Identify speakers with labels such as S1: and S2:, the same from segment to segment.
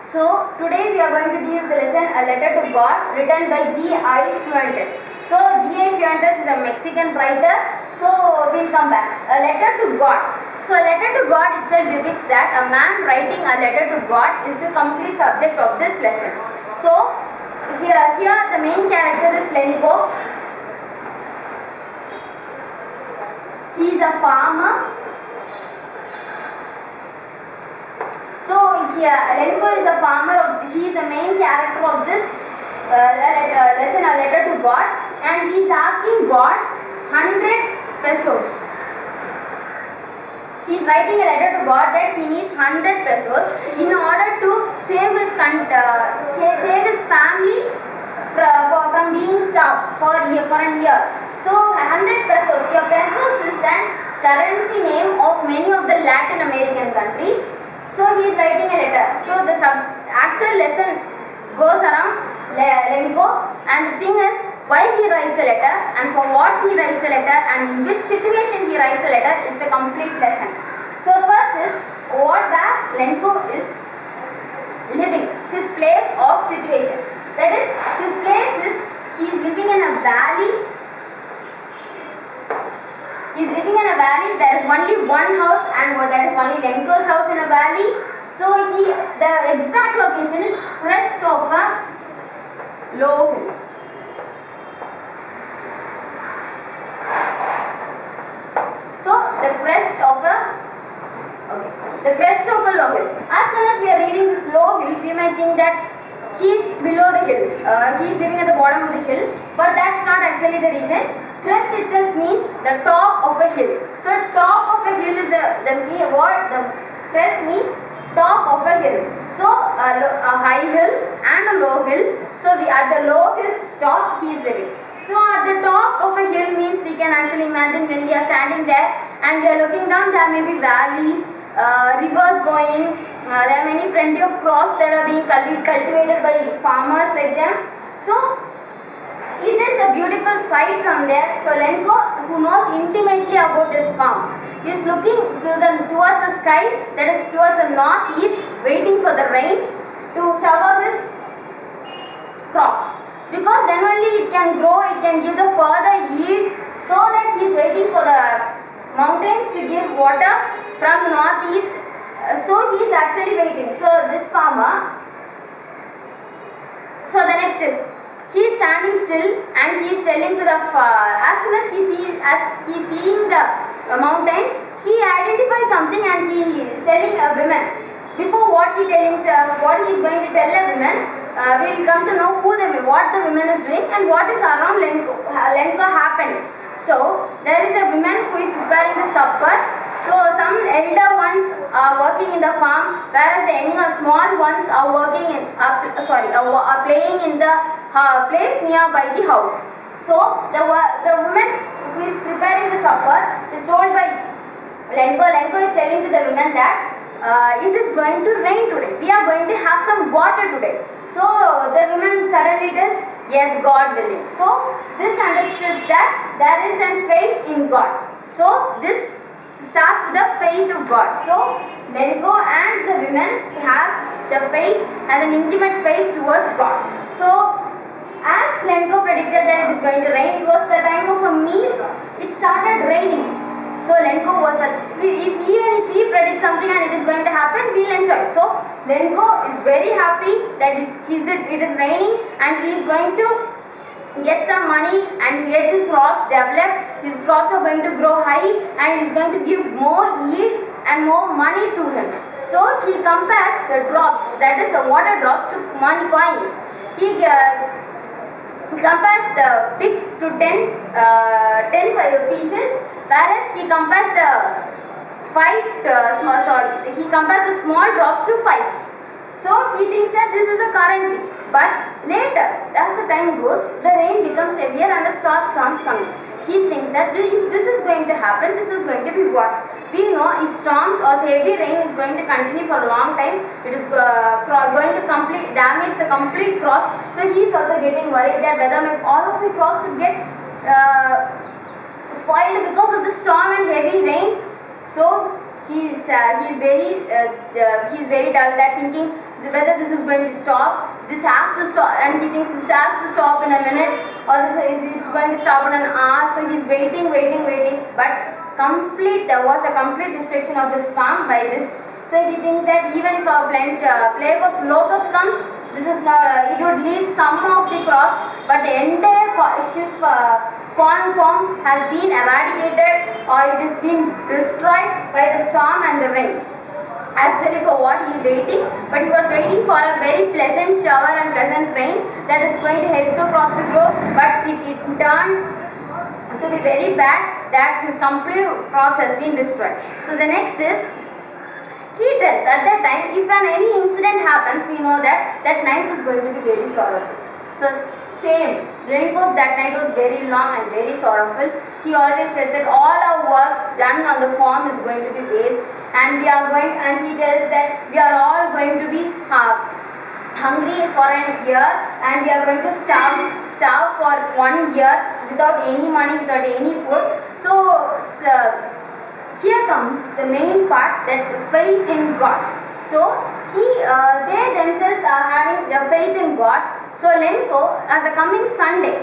S1: So today we are going to deal with the lesson A Letter to God written by G.I. Fuentes. So G.I. Fuentes is a Mexican writer. So we'll come back. A letter to God. So a letter to God itself depicts that a man writing a letter to God is the complete subject of this lesson. So here the main character is Lenko. He is a farmer. So Lenko is a farmer. He is the main character of this lesson, A Letter to God, and he is asking God 100 pesos. He is writing a letter to God that he needs 100 pesos in order to save his family from being starved for an year. So 100 pesos. Your pesos is the currency name of many of the Latin American countries. So he is writing a letter. So the actual lesson goes around Lenko, and the thing is why he writes a letter and for what he writes a letter and in which situation he writes a letter is the complete lesson. So first is where Lenko is living, his place of situation. That is, his place is he is living in a valley. He is living in a valley. There is only one house, and there is only Lenko's house in a valley. So the exact location is crest of a low hill. So the crest of a low hill. As soon as we are reading this low hill, we might think that he is below the hill. He is living at the bottom of the hill, but that's not actually the reason. Crest itself means the top of a hill. So top of a hill is the crest means top of a hill. So a high hill and a low hill. So at the low hill's top he is living. So at the top of a hill means we can actually imagine when we are standing there and we are looking down, there may be valleys, rivers going, there are plenty of crops that are being cultivated by farmers like them. So it is a beautiful sight from there. So Lenko, who knows intimately about his farm, is looking towards the sky, that is towards the northeast, waiting for the rain to shower his crops. Because then only it can grow, it can give the further yield, so that he is waiting for the mountains to give water from the northeast. So he is actually waiting. So this farmer, so the next is, he is standing still and he is telling to the as soon as he is seeing the mountain, he identifies something and he is telling a woman. Before what he is going to tell a woman, we will come to know what the woman is doing and what is around Lenko happening. So there is a woman who is preparing the supper. So some elder ones are working in the farm, whereas the small ones are are playing in the place nearby the house. So the woman who is preparing the supper is told by Lenko. Lenko is telling to the woman that it is going to rain today. We are going to have some water today. So the woman suddenly tells, yes, God willing. So this understands that there is a faith in God. So this starts with the faith of God. So Lenko and the woman has an intimate faith towards God. So as Lenko predicted that it is going to rain, it was the time of a meal, it started raining. So Lenko was even if he predicts something and it is going to happen, we'll enjoy. So Lenko is very happy that it is raining and he is going to get some money and get his crops developed. His crops are going to grow high and it is going to give more yield and more money to him. So he compares the drops, that is the water drops, to money coins. He compares the big to 10 pieces, whereas he compares the small drops to 5s. So he thinks that this is a currency. But later, as the time goes, the rain becomes heavier and the storms coming. He thinks that if this is going to happen, this is going to be worse. We know if storms or heavy rain is going to continue for a long time, it is going to damage the complete crops. So he is also getting worried that whether all of my crops would get spoiled because of the storm and heavy rain. So he is very dull, that thinking whether this is going to stop. This has to stop, and he thinks this has to stop in a minute, or this it's going to stop in an hour. So he's waiting. But there was a complete destruction of his farm by this. So he thinks that even if a plague of locusts comes, this is not. It would leave some of the crops, but the entire his corn farm has been eradicated, or it has been destroyed by the storm and the rain. Actually, for what he is waiting, but he was waiting for a very pleasant shower and pleasant rain that is going to help the crops to grow, but it turned to be very bad that his complete crops has been destroyed. So the next is, he tells at that time, if any incident happens, we know that night is going to be very sorrowful. So same, Lenko's that night was very long and very sorrowful. He always said that all our works done on the farm is going to be waste, and he tells that we are all going to be hungry for a year, and we are going to starve for 1 year without any money, without any food. So here comes the main part, that faith in God. So they themselves are having the faith in God. So Lenko, at the coming Sunday,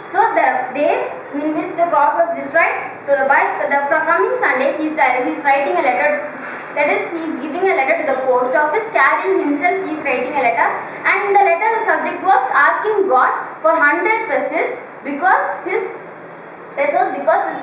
S1: so the day in which the crop was destroyed, so the coming Sunday he's writing a letter. That is, he is giving a letter to the post office, carrying himself, he is writing a letter, and in the letter the subject was asking God for 100 pesos because his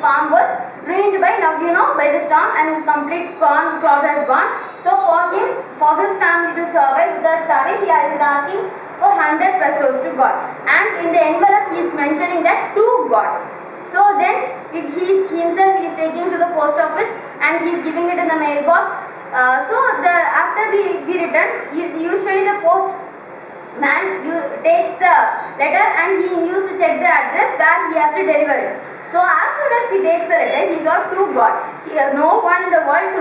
S1: farm was ruined by the storm, and his complete corn crop has gone. So for his family to survive without starving, he is asking for 100 pesos to God, and in the envelope he is mentioning that to God. So then he himself is taking to the post office and he is giving it in the mailbox. After we return, usually the postman takes the letter and he used to check the address where he has to deliver it. So as soon as he takes the letter, he is all to God. No one in the world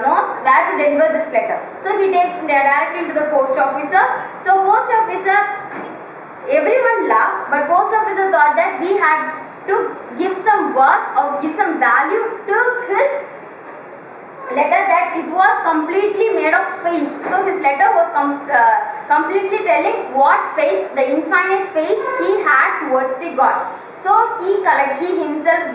S1: knows where to deliver this letter. So he takes directly to the post officer. So post officer, everyone laughed, but post officer thought that we had to give some worth or give some value to his letter, that it was completely made of faith. So his letter was completely telling what faith, the infinite faith he had towards the God. So he himself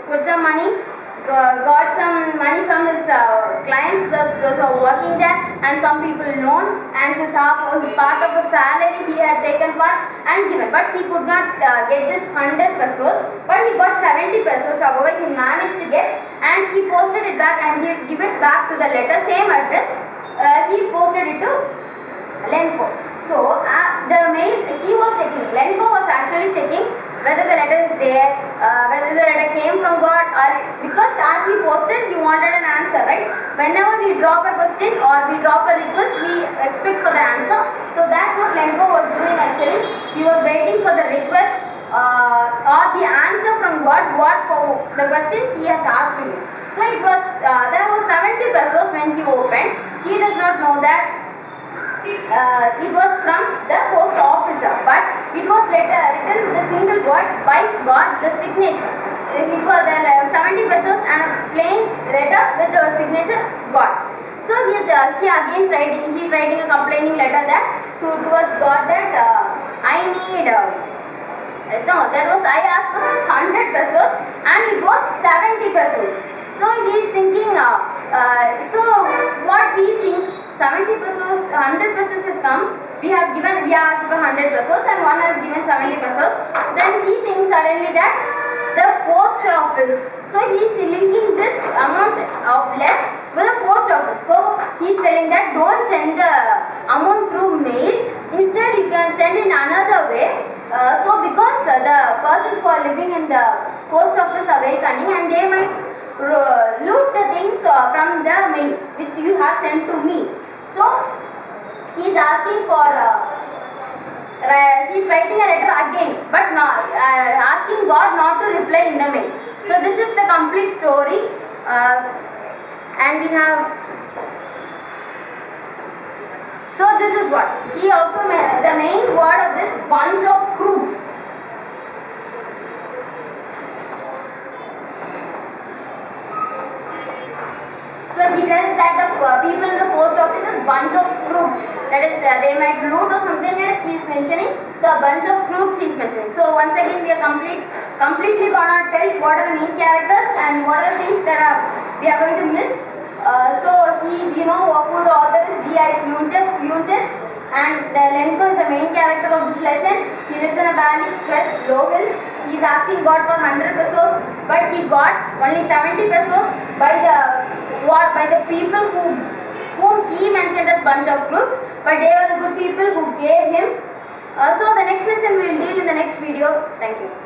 S1: put some money, got some money from his clients, those who are working there, and some people loan, and his part of a salary he had taken part and given, but he could not get this 100 pesos, but he got 70 pesos. However, he managed to get, and he posted it back, and he give it back to the letter, same address. He posted it to Lenko. So he was checking, Lenko was actually checking whether the letter is there, whether the letter came from God, or because as he posted, he wanted an answer, right? Whenever we drop a question or we drop a request, we expect for the answer. So that was Lenko was doing actually. He was waiting for the request or the answer from God, what for the question he has asked him. So it was there was 70 pesos when he opened. He does not know that it was from the post officer, but it was written with a single word by God, the signature. It was the 70 pesos and a plain letter with the signature God. So he again he's writing a complaining letter towards God that I need I asked for 100 pesos and it was 70 pesos. So he is thinking, so what we think, 70 pesos, 100 pesos has come, we asked for 100 pesos and one has given 70 pesos. Then he thinks suddenly that the post office, so he is linking this amount of less with the post office. So he is telling that don't send the amount through mail, instead you can send in another way. So because the persons who are living in the post office are very cunning and they might loot the things from the mail which you have sent to me. So he is asking for he is writing a letter again, but not asking God not to reply in the mail. So this is the complete story, and we have. So this is what he also the main word of this bunch of crooks. So he tells that the people in the post office is bunch of crooks. that is they might loot or something else he is mentioning. So a bunch of crooks he is mentioning. So once again we are completely gonna tell what are the main characters and what are the things that we are going to miss. So you know who the author is, Z.I. Fuentes, and the Lenko is the main character of this lesson. He lives in a valley, crest, low hill. He is asking God for 100 pesos, but he got only 70 pesos by the people whom he mentioned as bunch of crooks, but they were the good people who gave him. So the next lesson we will deal in the next video. Thank you.